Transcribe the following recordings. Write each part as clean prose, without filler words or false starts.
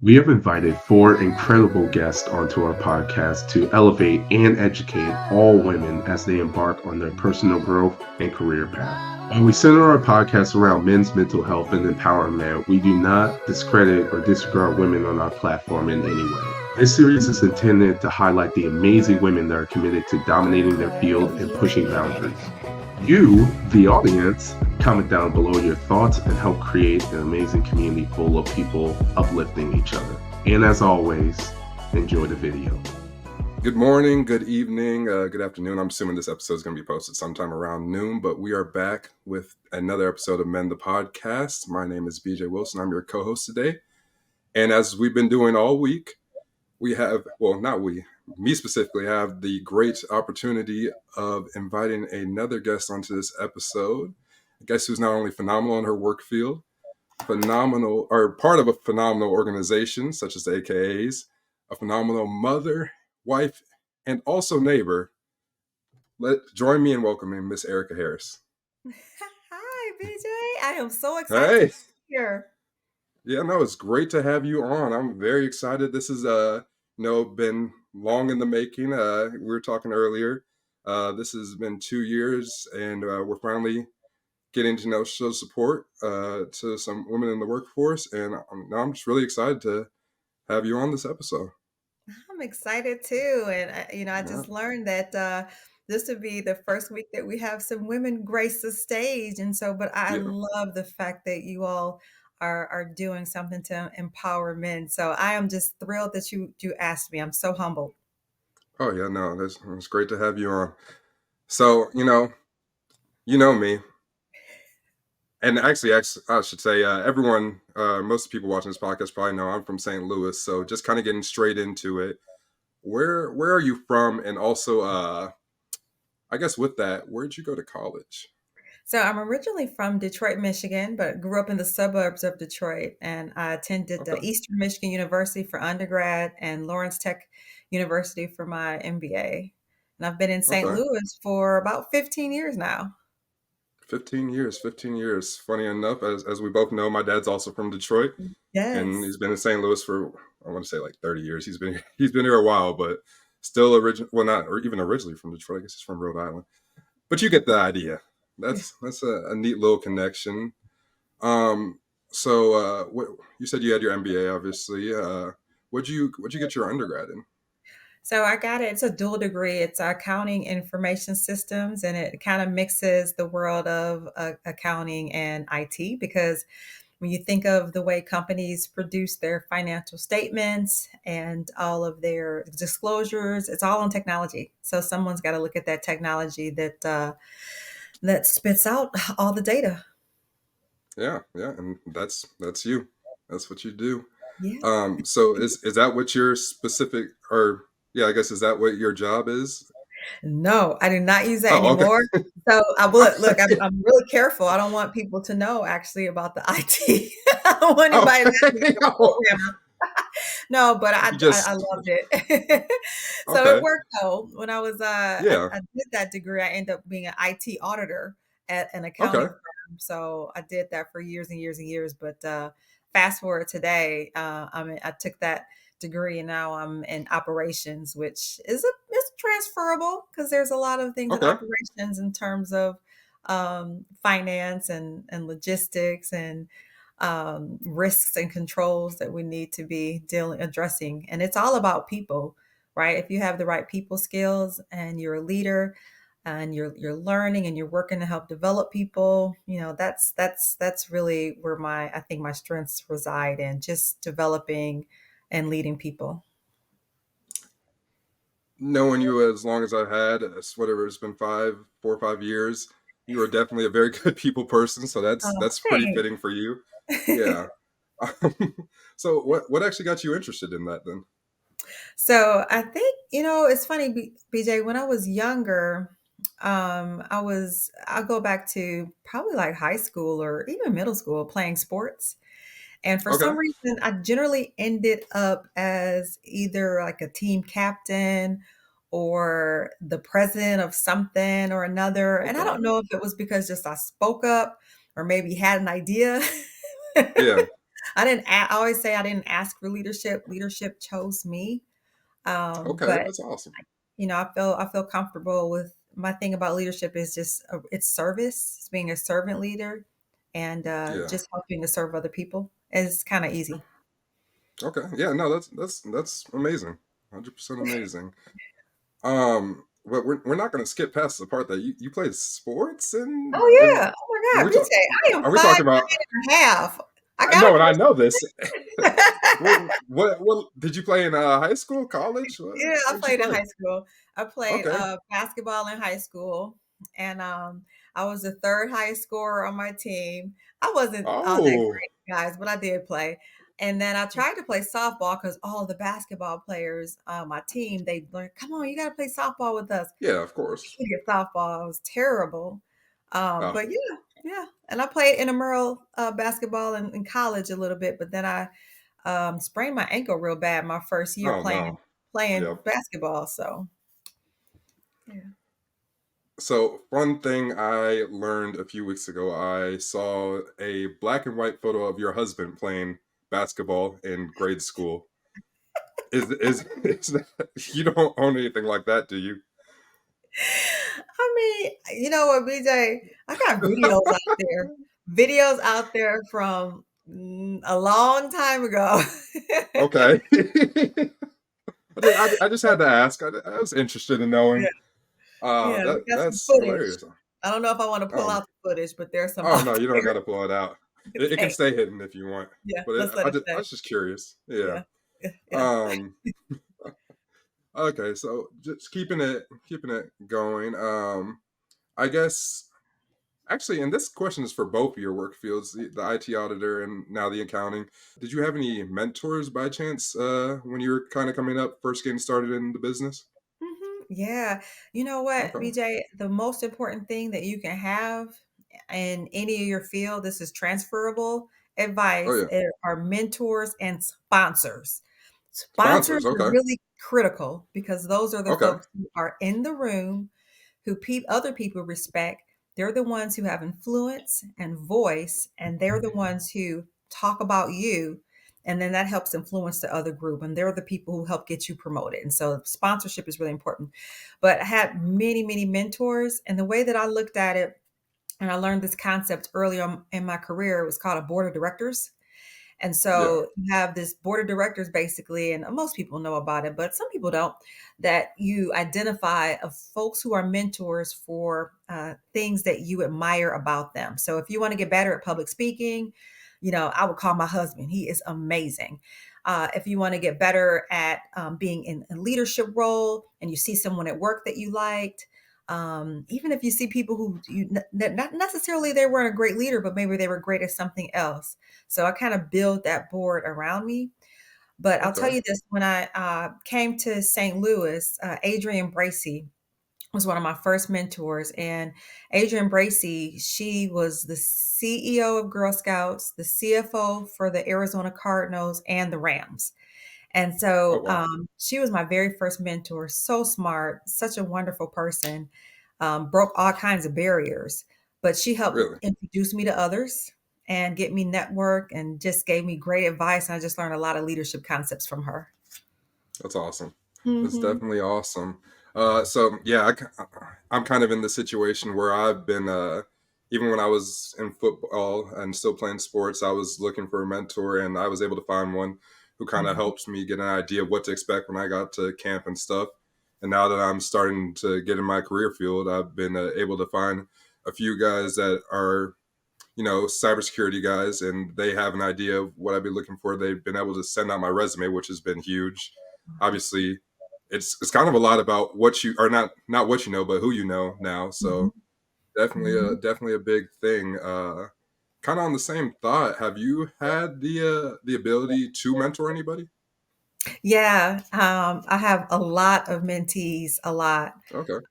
We have invited four incredible guests onto our podcast to elevate and educate all women as they embark on their personal growth and career path. When we center our podcast around men's mental health and empowerment, we do not discredit or disregard women on our platform in any way. This series is intended to highlight the amazing women that are committed to dominating their field and pushing boundaries. You, the audience, comment down below your thoughts and help create an amazing community full of people uplifting each other. And as always, enjoy the video. Good morning, good evening, good afternoon. I'm assuming this episode is going to be posted sometime around noon, but we are back with another episode of Men the Podcast. My name is BJ Wilson. I'm your co-host today. And as we've been doing all week, we have, well, not we, me specifically, have the great opportunity of inviting another guest onto this episode. A guest who's not only phenomenal in her work field, phenomenal, or part of a phenomenal organization such as the AKAs, a phenomenal mother, wife, and also neighbor. Join me in welcoming Miss Arica Harris. Hi, BJ. I am so excited Hey. to be here. Yeah, no, it's great to have you on. I'm very excited. This is been long in the making. We were talking earlier. This has been 2 years, and we're finally getting to show support to some women in the workforce. And I'm just really excited to have you on this episode. I'm excited too. And, I just learned that this would be the first week that we have some women grace the stage. And so, but I love the fact that you all are doing something to empower men. So I am just thrilled that you asked me. I'm so humbled. Oh, yeah, no, it's great to have you on. So, you know me. And actually, I should say, everyone, most people watching this podcast probably know I'm from St. Louis. So just kind of getting straight into it. Where are you from? And also, I guess with that, where'd you go to college? So I'm originally from Detroit, Michigan, but grew up in the suburbs of Detroit. And I attended the Eastern Michigan University for undergrad and Lawrence Tech University for my MBA. And I've been in St. Louis for about 15 years now. 15 years. Funny enough, as we both know, my dad's also from Detroit. Yes. And he's been in St. Louis for, I want to say like 30 years. He's been here a while, but still not even originally from Detroit. I guess he's from Rhode Island. But you get the idea. That's a neat little connection. So what you said you had your MBA, obviously. What'd you get your undergrad in? So I got it. It's a dual degree. It's accounting information systems, and it kind of mixes the world of accounting and IT, because when you think of the way companies produce their financial statements and all of their disclosures, it's all on technology. So someone's got to look at that technology that spits out all the data. Yeah, and that's you. That's what you do. Yeah. So is that what your specific, or yeah, I guess, is that what your job is? No, I do not use that anymore. Okay. So I would look. I'm really careful. I don't want people to know actually about the IT. I don't want anybody to be a programmer. No, but I loved it. So it worked though. When I was I did that degree, I ended up being an IT auditor at an accounting firm. So I did that for years and years and years. But fast forward today, I took that degree and now I'm in operations, which is transferable because there's a lot of things in operations in terms of finance and logistics and risks and controls that we need to be addressing. And it's all about people, right? If you have the right people skills and you're a leader and you're learning and you're working to help develop people, that's really where I think my strengths reside in, just developing and leading people. Knowing you as long as I've had, whatever, it's been 4 or 5 years, you are definitely a very good people person. So that's pretty fitting for you. Yeah. So what actually got you interested in that then? So I think, it's funny, BJ, when I was younger, I'll go back to probably like high school or even middle school playing sports. And for some reason, I generally ended up as either like a team captain or the president of something or another. And I don't know if it was because just I spoke up or maybe had an idea. Yeah. I always say I didn't ask for leadership. Leadership chose me. Okay, But that's awesome. I feel comfortable with my thing about leadership is just it's service. It's being a servant leader and Yeah. just helping to serve other people. It's kind of easy. Okay. Yeah. No, that's amazing. 100% amazing. But we're not going to skip past the part that you played sports Oh and yeah. Oh my we God, BJ, talk. I am Are we five talking about? and a half. I I got know, a and I know this. question. What did you play in high school, college? Yeah, I What did you played in play? high school. I played Okay. basketball in high school, and I was the third highest scorer on my team. I wasn't all that Oh, great, guys, but I did play. And then I tried to play softball because all the basketball players on my team, they learned, come on, you got to play softball with us. yeah, of course. I hated softball. I was terrible. Oh, But yeah. And I played intramural basketball in college a little bit, but then I sprained my ankle real bad my first year oh playing no. playing Yep. basketball. So yeah. So, fun thing I learned a few weeks ago, I saw a black and white photo of your husband playing basketball in grade school. Is that, you don't own anything like that, do you? I mean, you know what, BJ? I got videos out there from a long time ago. Okay. I just had to ask. I was interested in Yeah, knowing. yeah, we got some That's footage. hilarious. I don't know if I want to pull Oh, out the footage, but there's some oh out no, you don't there. got to pull it out. It can Okay. stay hidden if you want. Yeah, But let's let it I stay. was just curious. Yeah. Yeah, yeah, yeah. Um. Okay, so just keeping it going. I guess actually, and this question is for both of your work fields, the IT auditor and now the accounting. Did you have any mentors by chance when you were kind of coming up, first getting started in the business? Yeah. You know what, Okay. BJ? The most important thing that you can have in any of your field, this is transferable Oh advice, yeah. are mentors and sponsors. Sponsors Sponsors. are Okay. really critical because those are the Okay. folks who are in the room who other people respect. They're the ones who have influence and voice, and they're the ones who talk about you. And then that helps influence the other group. And they're the people who help get you promoted. And so sponsorship is really important. But I had many, many mentors. And the way that I looked at it, and I learned this concept early on in my career, it was called a board of directors. And Yeah. so you have this board of directors basically, and most people know about it, but some people don't, that you identify of folks who are mentors for things that you admire about them. So if you want to get better at public speaking, I would call my husband. He is amazing. If you want to get better at being in a leadership role and you see someone at work that you liked, even if you see people who not necessarily they weren't a great leader, but maybe they were great at something else. So I kind of build that board around me. But I'll tell Okay. you this, when I came to St. Louis, Adrienne Bracy was one of my first mentors. And Adrienne Bracy, she was the CEO of Girl Scouts, the CFO for the Arizona Cardinals and the Rams. And Oh so wow. she was my very first mentor, so smart, such a wonderful person, broke all kinds of barriers, but she helped Really. introduce me to others and get me network and just gave me great advice. And I just learned a lot of leadership concepts from her. That's awesome. That's Hmm. definitely awesome. So yeah, I'm kind of in the situation where I've been, even when I was in football and still playing sports, I was looking for a mentor, and I was able to find one who kind of Hmm. helps me get an idea of what to expect when I got to camp and stuff. And now that I'm starting to get in my career field, I've been able to find a few guys that are cybersecurity guys, and they have an idea of what I'd be looking for. They've been able to send out my resume, which has been huge. Obviously, it's kind of a lot about what you are not what you know, but who you know now. Hmm. So definitely Hmm. definitely a big thing. Kind of on the same thought, have you had the ability to mentor anybody? Yeah, I have a lot of mentees, a lot. Okay,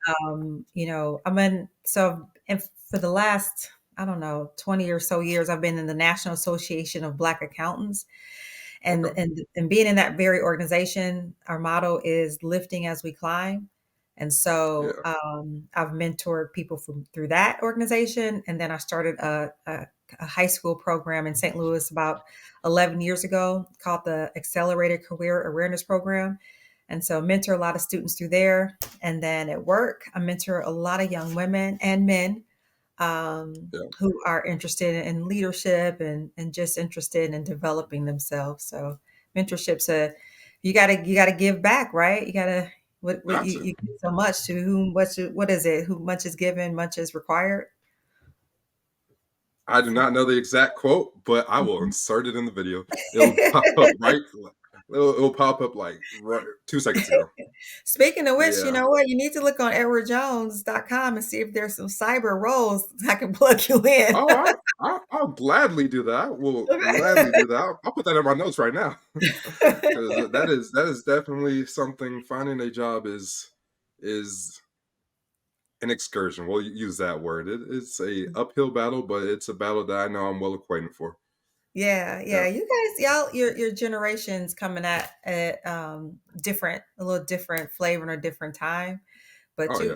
I'm in, so and for the last, I don't know, 20 or so years, I've been in the National Association of Black Accountants. And okay, and being in that very organization, our motto is lifting as we climb. And so yeah, I've mentored people through that organization. And then I started a a high school program in St. Louis about 11 years ago called the Accelerated Career Awareness Program. And so mentor a lot of students through there. And then at work, I mentor a lot of young women and men Yeah. who are interested in leadership and just interested in developing themselves. So mentorship's you gotta give back, right? You gotta what Got you to. give so much to whom what is it? Who much is given, much is required. I do So, not know the exact quote, but I will mhm. insert it in the video. It'll pop up right. It'll pop up like right 2 seconds ago. Speaking of which, you Yeah. know what? You need to look on edwardjones.com and see if there's some cyber roles I can plug you in. Oh, I'll gladly do that. I will gladly do that. I'll put that in my notes right now because that is definitely something. Finding a job is an excursion. We'll use that word. It's a uphill battle, but it's a battle that I know I'm well acquainted for. Yeah, Yeah. yeah. You guys, y'all, your generation's coming at different, a little different flavor and a different time. But Oh yeah.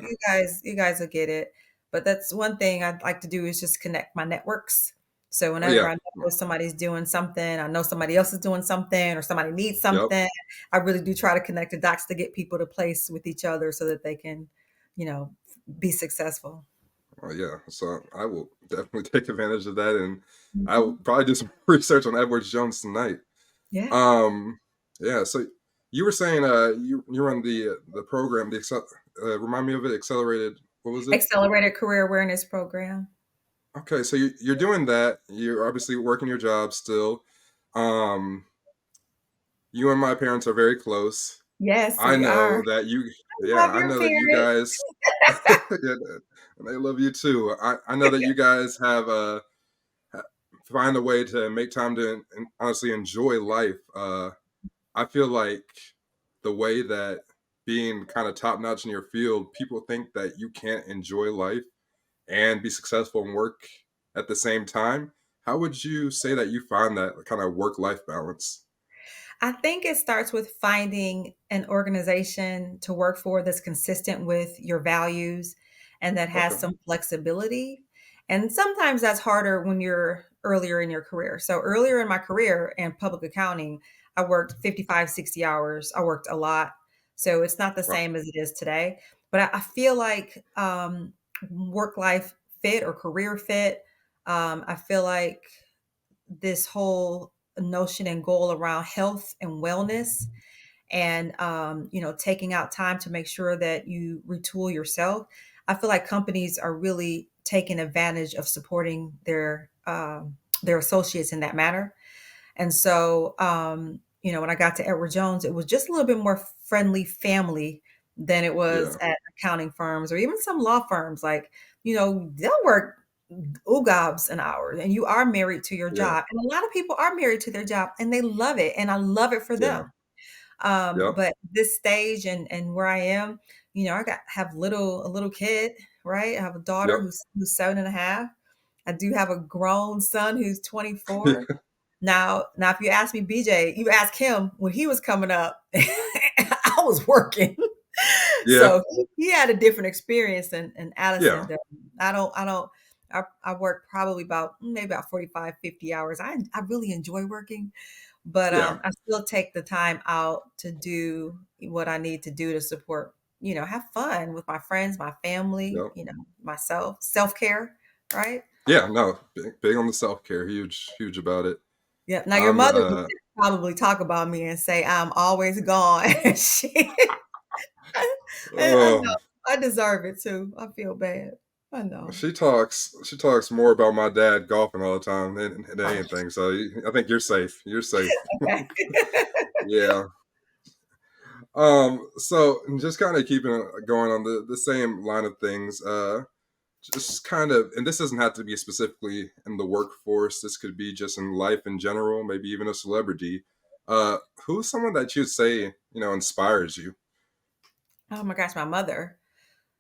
you guys will get it. But that's one thing I'd like to do is just connect my networks. So Oh whenever yeah. I know somebody's doing something, I know somebody else is doing something, or somebody needs Yep. something, I really do try to connect the dots to get people to place with each other so that they can, you know, be successful. Oh yeah. So I will definitely take advantage of that, and I will Mhm. probably do some research on Edward Jones tonight. Yeah. Um, yeah. So you were saying you run the program, remind me of it, accelerated. What was it? Accelerated Career Awareness Program. Okay, so you're doing that. You're obviously working your job still. Um, you and my parents are very close. Yes, I we know are. that you, I yeah, love I your know that you parents. guys, yeah, and they love you too. I know that you guys have find a way to make time to honestly enjoy life. I feel like the way that being kind of top notch in your field, people think that you can't enjoy life and be successful and work at the same time. How would you say that you find that kind of work life balance? I think it starts with finding an organization to work for that's consistent with your values and that has Okay. some flexibility. And sometimes that's harder when you're earlier in your career. So, earlier in my career in public accounting, I worked 55, 60 hours. I worked a lot. So, it's not the Wow. same as it is today. But I feel like work life fit or career fit, I feel like this whole notion and goal around health and wellness and taking out time to make sure that you retool yourself. I feel like companies are really taking advantage of supporting their associates in that manner. And so, when I got to Edward Jones, it was just a little bit more friendly family than it was Yeah. at accounting firms or even some law firms. Like, they'll work gobs an hour and you are married to your Yeah. job. And a lot of people are married to their job and they love it. And I love it for Yeah. them. Yep. But this stage and where I am, I have a little kid, right? I have a daughter Yep. who's 7.5. I do have a grown son who's Yeah. 24. Now, if you ask me, BJ, you ask him when he was coming up, I was working. Yeah. So he had a different experience than Addison Yeah. does. I work probably maybe about 45, 50 hours. I really enjoy working, but Yeah. I still take the time out to do what I need to do to support, have fun with my friends, my family, Yep. myself, self-care, right? Yeah. No, big on the self care. Huge, huge about it. Yeah. Now your I'm mother would probably talk about me and say I'm always gone. And I know oh, I deserve it too. I feel bad. I know. she talks more about my dad golfing all the time than Oh, anything. So I think you're safe. You're safe. okay. Yeah. So just kind of keeping going on the same line of things, just kind of, and this doesn't have to be specifically in the workforce. This could be just in life in general, maybe even a celebrity. Who's someone that you'd say, inspires you? Oh my gosh, my mother.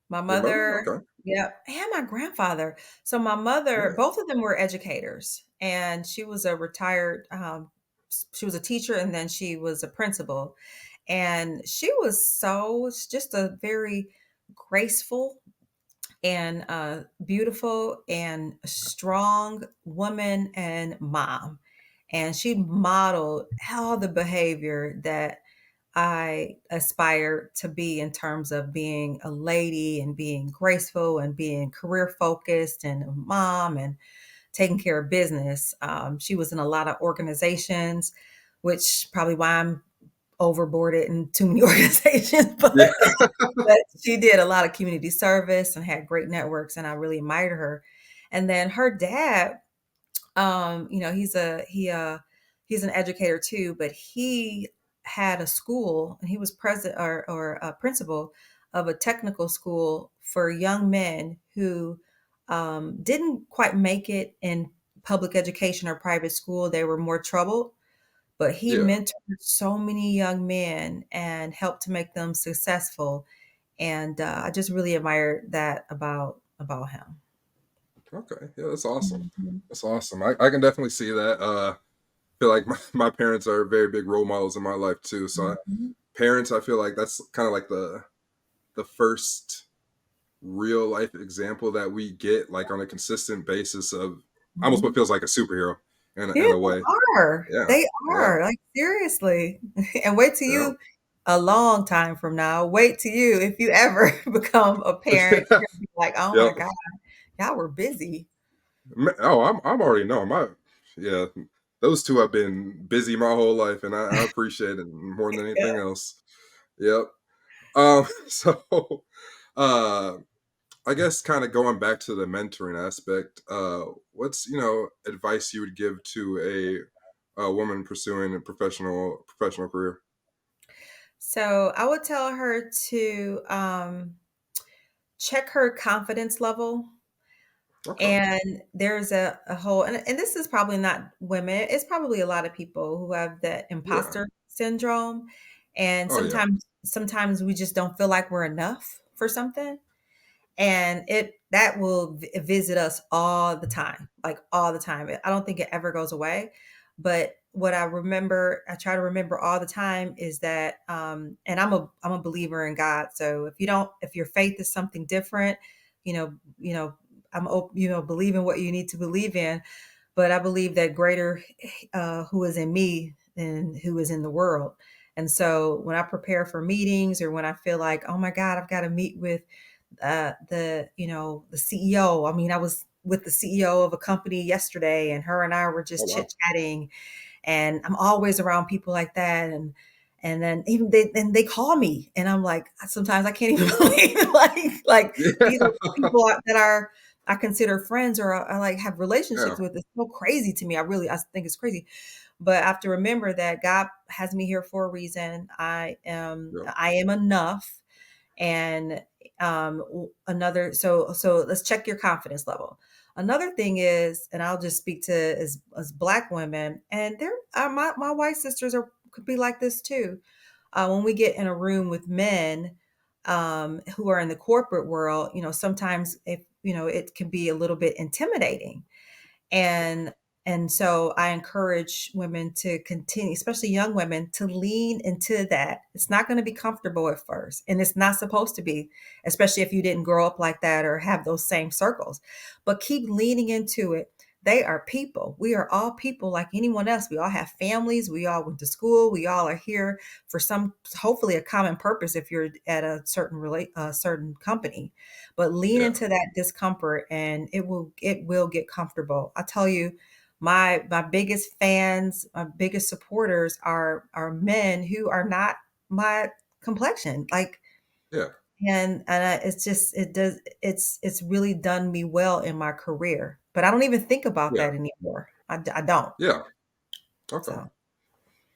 My Your mother? mother, Okay. yeah, and my grandfather. So my mother, Yeah. both of them were educators, and she was a teacher, and then she was a principal, and she was just a very graceful, and beautiful and strong woman and mom. And she modeled all the behavior that I aspire to be in terms of being a lady and being graceful and being career focused and a mom and taking care of business. She was in a lot of organizations, which probably why I'm overboarded in too many organizations, Yeah. but she did a lot of community service and had great networks, and I really admired her. And then her dad, he's an educator too, but he had a school and he was president or a principal of a technical school for young men who didn't quite make it in public education or private school. They were more troubled, but he Yeah. mentored so many young men and helped to make them successful. And I just really admired that about him. Okay. Yeah, that's awesome. Mhm. That's awesome. I can definitely see that. Feel like my parents are very big role models in my life too. So Mhm. parents, I feel like that's kind of like the first real life example that we get like on a consistent basis of almost what Mhm. feels like a superhero Yeah, in a way. they are. Yeah. They Yeah. are, like, seriously. And wait till Yeah. you a long time from now, wait till you if you ever become a parent, you're gonna be like, "Oh my Yep. god, y'all were busy." Oh, I'm already know my yeah. Those two have been busy my whole life, and I appreciate it more than Yeah. anything else. Yep. So, uh, I guess kind of going back to the mentoring aspect, what's advice you would give to a woman pursuing a professional career? So, I would tell her to, check her confidence level. Okay. And there's a whole and this is probably not women, it's probably a lot of people who have that Yeah. imposter syndrome. And Oh yeah. sometimes we just don't feel like we're enough for something. And it that will visit us all the time, like all the time. I don't think it ever goes away. But what I try to remember all the time is that, and I'm a believer in God. So if your faith is something different, you know, you know, believe in what you need to believe in. But I believe that greater who is in me than who is in the world. And so when I prepare for meetings or when I feel like, oh my God, I've got to meet with the CEO. I mean, I was with the CEO of a company yesterday, and her and I were Oh just wow. chit chatting. And I'm always around people like that. And then even they call me, and I'm like, sometimes I can't even believe it. Like these are people that are I consider friends or I like have Yeah. relationships with. It's so crazy to me. I think it's crazy. But I have to remember that God has me here for a reason. Yep. I am enough. And another so let's check your confidence level. Another thing is, and I'll just speak to as black women, and there my white sisters are could be like this too. When we get in a room with men who are in the corporate world, sometimes if it can be a little bit intimidating. And and so I encourage women to continue, especially young women, to lean into that. It's not going to be comfortable at first, and it's not supposed to be, especially if you didn't grow up like that or have those same circles. But keep leaning into it. They are people. We are all people like anyone else. We all have families. We all went to school. We all are here for hopefully a common purpose if you're at a certain company. But lean Yeah. into that discomfort, and it will get comfortable. I tell you, my biggest fans, my biggest supporters are men who are not my complexion. Like, Yeah. it's just it's really done me well in my career. But I don't even think about Yeah. that anymore. I don't. Yeah. Okay. So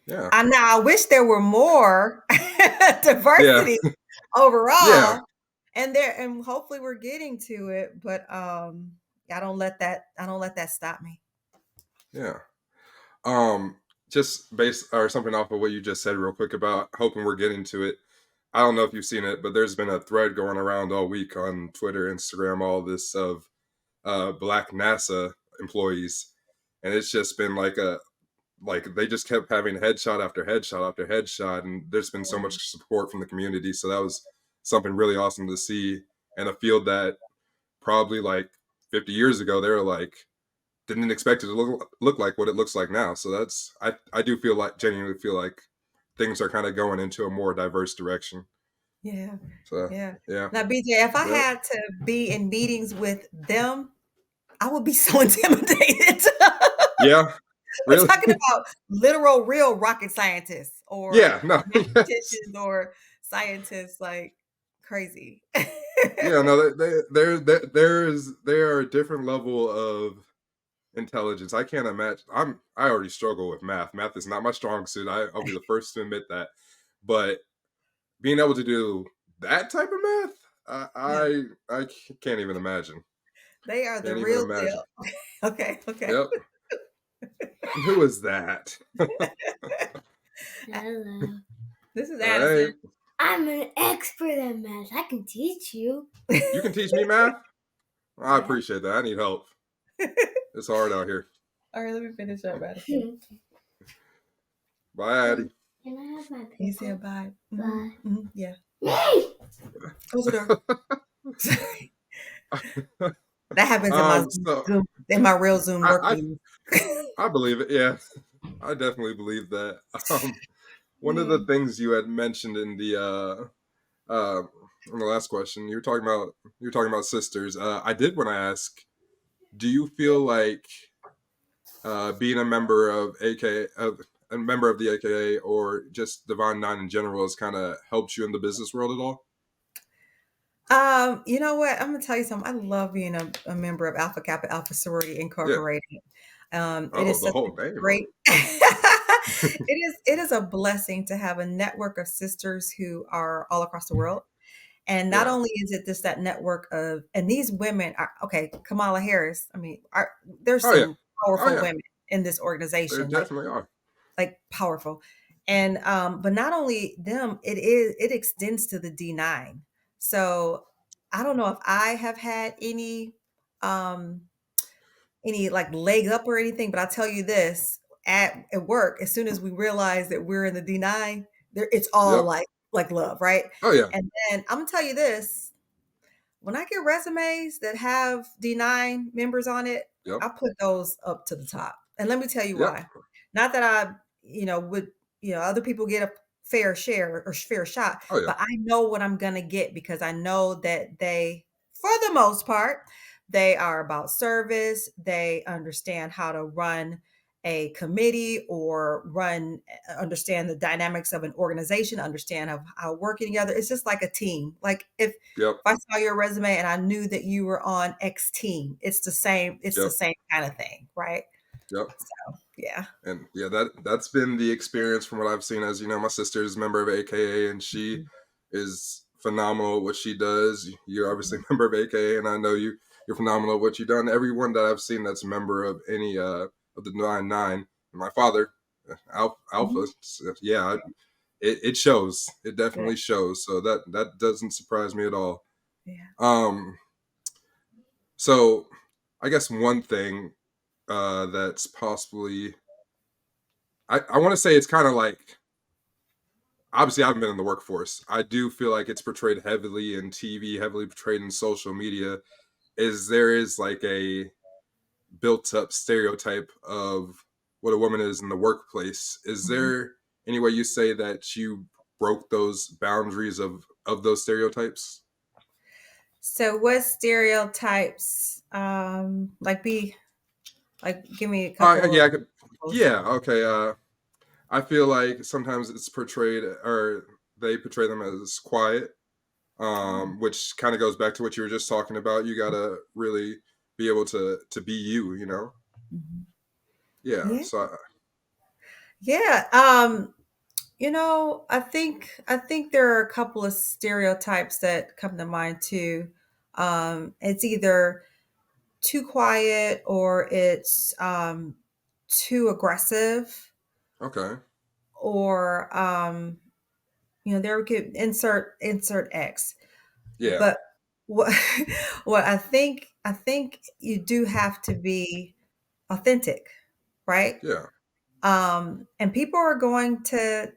Yeah. I wish there were more Yeah. diversity Yeah. overall, and hopefully we're getting to it. But I don't let that stop me. Yeah. Um, just based or something off of what you just said real quick about hoping we're getting to it. I don't know if you've seen it, but there's been a thread going around all week on Twitter, Instagram, all this of black NASA employees. And it's just been like they just kept having headshot after headshot after headshot, and there's been so much support from the community. So that was something really awesome to see, and a field that probably like 50 years ago, they were like, didn't expect it to look like what it looks like now. So I do genuinely feel like things are kind of going into a more diverse direction. Yeah. So Yeah. yeah. Now, BJ, if I Yep. had to be in meetings with them, I would be so intimidated. Yeah. We're Really? talking about literal, real rocket scientists or Yeah. No. Yes. mathematicians or scientists, like crazy. Yeah. No. There are a different level of intelligence. I can't imagine. I already struggle with math. Math is not my strong suit. I'll be the first to admit that. But being able to do that type of math, Yeah, I can't even imagine. they are the Can't even real imagine. deal. Okay, okay. Yep. And who is that? Hello. This is Hey, Addison. I'm an expert at math. I can teach you. you can teach me math? I Yeah. appreciate that. I need help. It's hard out here. All right, let me finish up, Addison. Bye, Addie. Can I have my You paper? said bye. Bye. Yeah. Yay! Close the door. That happens in my So Zoom, in my real Zoom work I meetings. I believe it. Yeah, I definitely believe that. One of the things you had mentioned in the last question, you were talking about sisters. I did want to ask, do you feel like being a member of a member of the AKA or just Divine Nine in general has kind of helped you in the business world at all? You know what? I'm gonna tell you something. I love being a member of Alpha Kappa Alpha Sorority Yeah. Incorporated. It Oh, is the such a whole name. great. It is a blessing to have a network of sisters who are all across the world. And not Yeah. only is it just that network of, and these women are okay. Kamala Harris. I mean, there's Oh yeah. some Oh powerful yeah. women in this There organization. definitely are. Like powerful. And but not only them, it extends to the D9. So I don't know if I have had um any like leg up or anything, but I'll tell you this, at work, as soon as we realize that we're in the D9, there it's all Yep. like love, right? Oh yeah. And then I'm gonna tell you this, when I get resumes that have D9 members on it, Yep. I put those up to the top. And let me tell you Yep. why. Not that I, would, other people get a fair share or fair shot, Oh yeah. but I know what I'm going to get because I know that they, for the most part, they are about service. They understand how to run a committee or understand the dynamics of an organization, understand how working together. It's just like a team. Like if Yep. I saw your resume and I knew that you were on X team, it's the same Yep. kind of thing, right? Yep. So yeah. And yeah, that's been the experience from what I've seen. As you know, my sister is a member of AKA, and she is phenomenal at what she does. You're obviously a member of AKA, and I know you're phenomenal at what you've done. Everyone that I've seen that's a member of any of the Nine, my father, Alpha, yeah, it shows. It Yeah. definitely shows. So that doesn't surprise me at all. Yeah. So I guess one thing that's possibly I want to say it's kind of like, obviously I haven't been in the workforce. I do feel like it's portrayed heavily in TV, heavily portrayed in social media. There is like a built up stereotype of what a woman is in the workplace. Is there any way you say that you broke those boundaries of those stereotypes? So what stereotypes give me a couple of Yeah, I could. examples. Yeah, okay. I feel like sometimes it's portrayed, or they portray them as quiet, which kind of goes back to what you were just talking about. You gotta really be able to be you, you know. Mhm. Yeah. Yeah. So Yeah. I think there are a couple of stereotypes that come to mind too. It's either too quiet or it's too aggressive okay. or there could insert X. Yeah. But what what I think you do have to be authentic, right? Yeah. And people are going to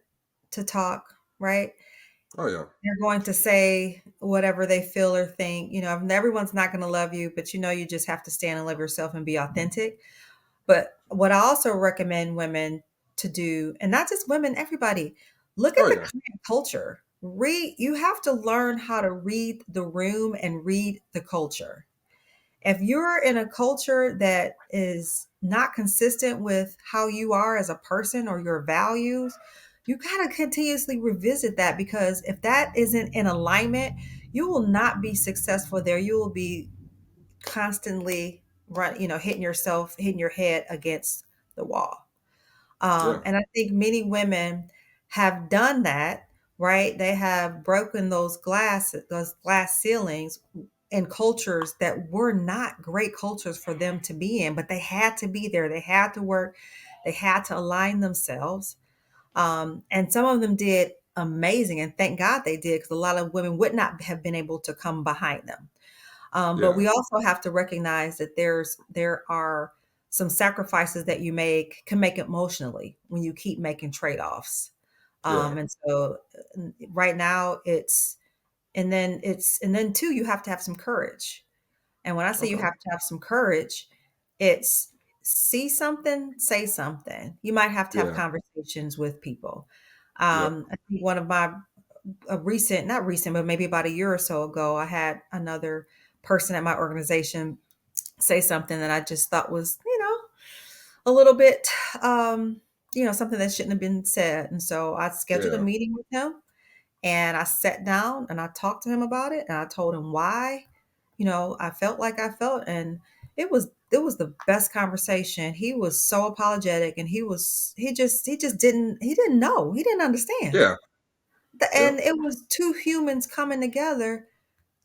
talk, right? Oh yeah. They're going to say whatever they feel or think. Everyone's not going to love you, but you just have to stand and love yourself and be authentic. But what I also recommend women to do, and not just women, everybody, look at Oh the yeah. current culture. You have to learn how to read the room and read the culture. If you're in a culture that is not consistent with how you are as a person or your values, you got to continuously revisit that, because if that isn't in alignment, you will not be successful there. You will be constantly hitting your head against the wall. Yeah. And I think many women have done that, right? They have broken those glass ceilings in cultures that were not great cultures for them to be in, but they had to be there. They had to work. They had to align themselves. And some of them did amazing, and thank God they did, because a lot of women would not have been able to come behind them. But Yeah. we also have to recognize that there are some sacrifices that you can make emotionally when you keep making trade-offs. Yeah. And so right now and then too, you have to have some courage. And when I say you Okay. have to have some courage, it's see something, say something. You might have to have Yeah. conversations with people. Yep. I think one of my not recent, but maybe about a year or so ago, I had another person at my organization say something that I just thought was, a little bit, something that shouldn't have been said. And so I scheduled a Yeah. meeting with him, and I sat down and I talked to him about it, and I told him why, I felt like I felt, and it was the best conversation. He was so apologetic, and he didn't know. He didn't understand. Yeah. And Yep. it was two humans coming together,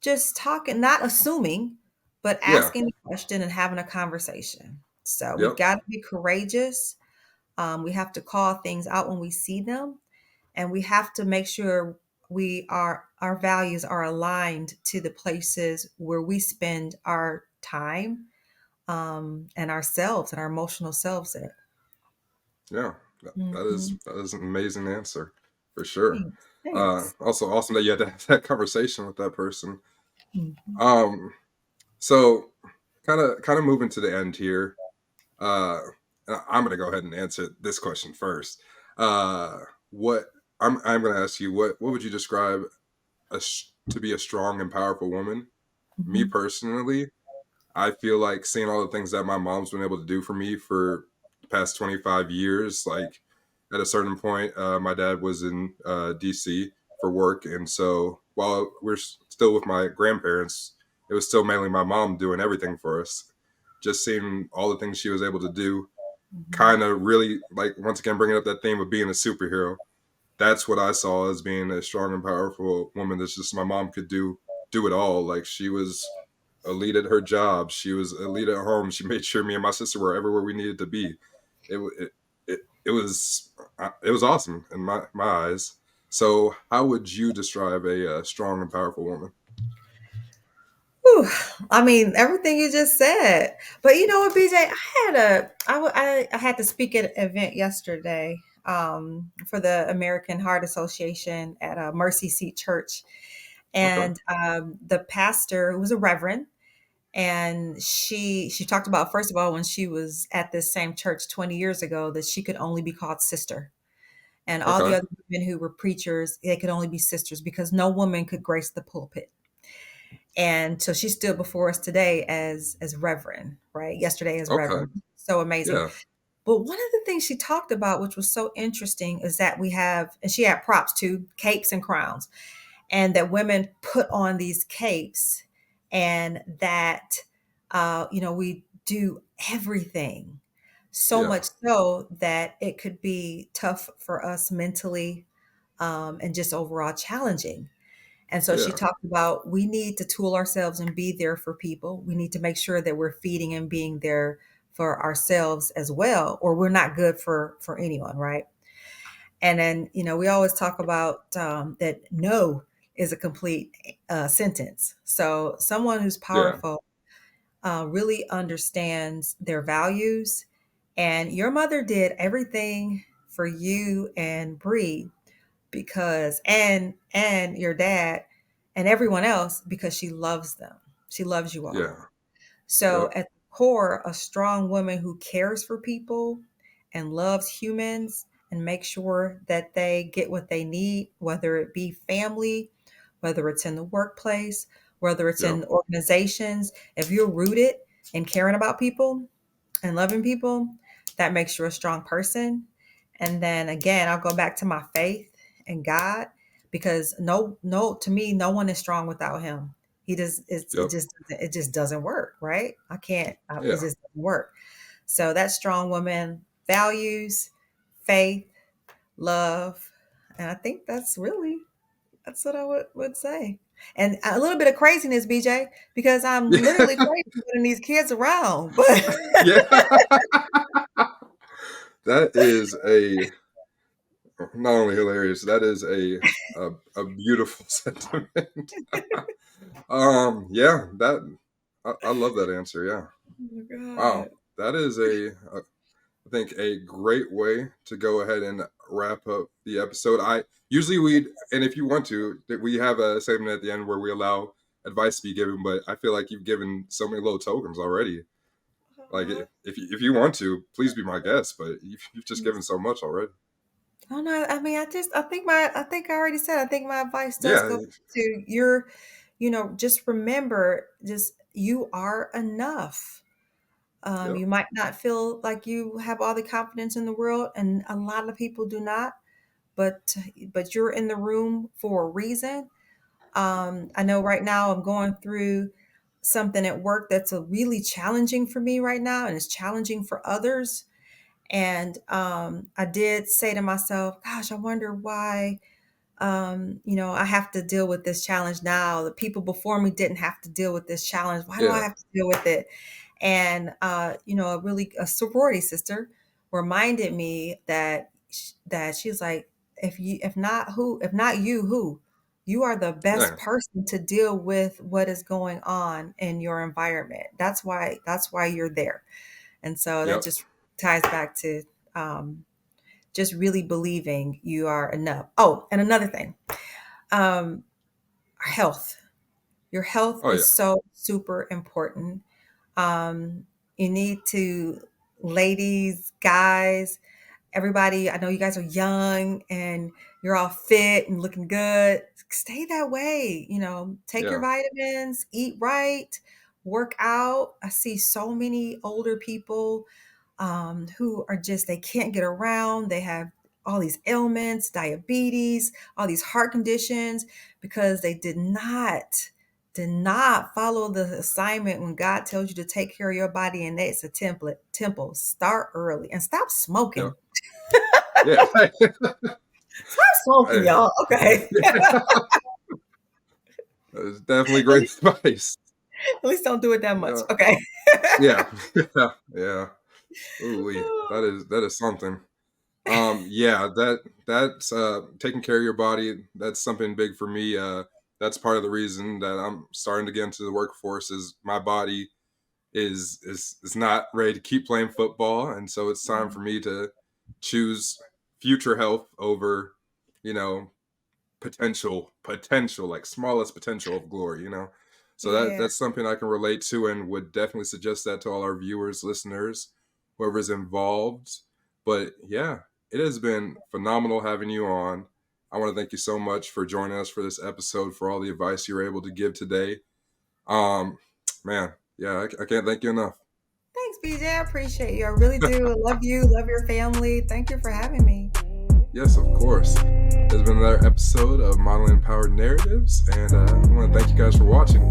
just talking, not assuming, but Yeah. asking a question and having a conversation. So we've Yep. got to be courageous. We have to call things out when we see them, and we have to make sure our values are aligned to the places where we spend our time, and ourselves and our emotional selves at. Yeah. Mhm. That is an amazing answer for sure. Thanks. Thanks. Also awesome that you had to have that conversation with that person. Mhm. Um, so kind of moving to the end here. Uh, I'm gonna go ahead and answer this question first. What I'm gonna ask you, what would you describe to be a strong and powerful woman? Me Mhm. personally, I feel like seeing all the things that my mom's been able to do for me for the past 25 years, like at a certain point, my dad was in DC for work. And so while still with my grandparents, it was still mainly my mom doing everything for us. Just seeing all the things she was able to do Mhm. kind of really, like, once again, bringing up that theme of being a superhero. That's what I saw as being a strong and powerful woman. That's just my mom could do it all. Like, she was a lead at her job. She was a lead at home. She made sure me and my sister were everywhere we needed to be. It was awesome in my eyes. So, how would you describe a strong and powerful woman? Whew. I mean, everything you just said. But you know what, BJ? I had to speak at an event yesterday, for the American Heart Association at a Mercy Seat Church, Okay. and the pastor, who was a reverend, and she talked about, first of all, when she was at this same church 20 years ago, that she could only be called sister, and all the Okay. other women who were preachers, they could only be sisters, because no woman could grace the pulpit. And so she stood before us today as reverend, right? Yesterday as Okay. reverend. So amazing. Yeah. But one of the things she talked about, which was so interesting, is that and she had props too, capes and crowns, and that women put on these capes, and that, we do everything, so Yeah. much so that it could be tough for us mentally, and just overall challenging. And so she Yeah. talked about, we need to tool ourselves and be there for people. We need to make sure that we're feeding and being there for ourselves as well, or we're not good for anyone, right? And then, we always talk about, that no is a complete sentence. So someone who's Yeah. powerful really understands their values. And your mother did everything for you and Bree, because and your dad and everyone else because she loves them. She loves you all. Yeah. So Yep. at the core, a strong woman who cares for people and loves humans and makes sure that they get what they need, whether it be family, whether it's in the workplace, whether it's in Yep. organizations. If you're rooted in caring about people and loving people, that makes you a strong person. And then again, I'll go back to my faith and God, because to me, no one is strong without him. He does. Yep. It just doesn't work. Right. I can't, it Yeah. just doesn't work. So that strong woman values, faith, love. And I think that's what I would say. And a little bit of craziness, BJ, because I'm literally crazy putting these kids around. But Yeah. That is not only hilarious, that is a beautiful sentiment. Yeah, I love that answer. Yeah. oh my Wow. God. That is I think a great way to go ahead and wrap up the episode. And if you want to, we have a segment at the end where we allow advice to be given, but I feel like you've given so many little tokens already. Like if you want to, please be my guest, but you've just given so much already. Oh no, I mean, I think I already said, I think my advice does Yeah. go to just remember, just you are enough. Yep. You might not feel like you have all the confidence in the world, and a lot of people do not, but you're in the room for a reason. I know right now I'm going through something at work that's really challenging for me right now, and it's challenging for others. And I did say to myself, gosh, I wonder why, I have to deal with this challenge now. The people before me didn't have to deal with this challenge. Why do I Yeah. have to deal with it? And, a sorority sister reminded me that she's like, if not you, who? You are the best Yeah. person to deal with what is going on in your environment. That's why you're there. And so that Yep. just ties back to just really believing you are enough. Oh, and another thing, health. Your health Oh yeah. is so super important. You need to, ladies, guys, everybody, I know you guys are young and you're all fit and looking good. Stay that way. Take your Yeah. vitamins, eat right, work out. I see so many older people who are just, they can't get around. They have all these ailments, diabetes, all these heart conditions, because they did not follow the assignment when God tells you to take care of your body, and it's a temple. Start early and stop smoking. Yep. Yeah. Stop smoking, y'all. Okay. That's definitely great advice. At least don't do it that much. Yeah. Okay. Yeah. Yeah. Ooh, that is something. Yeah, that's taking care of your body. That's something big for me. That's part of the reason that I'm starting to get into the workforce. Is my body is not ready to keep playing football, and so it's time for me to choose future health over, you know, potential, like smallest potential of glory. So Yeah. that's something I can relate to, and would definitely suggest that to all our viewers, listeners, whoever's involved. But yeah, it has been phenomenal having you on. I want to thank you so much for joining us for this episode, for all the advice you were able to give today. Man, yeah, I can't thank you enough. Thanks, BJ. I appreciate you. I really do. I love you. Love your family. Thank you for having me. Yes, of course. There's been another episode of Modeling Empowered Narratives, and I want to thank you guys for watching.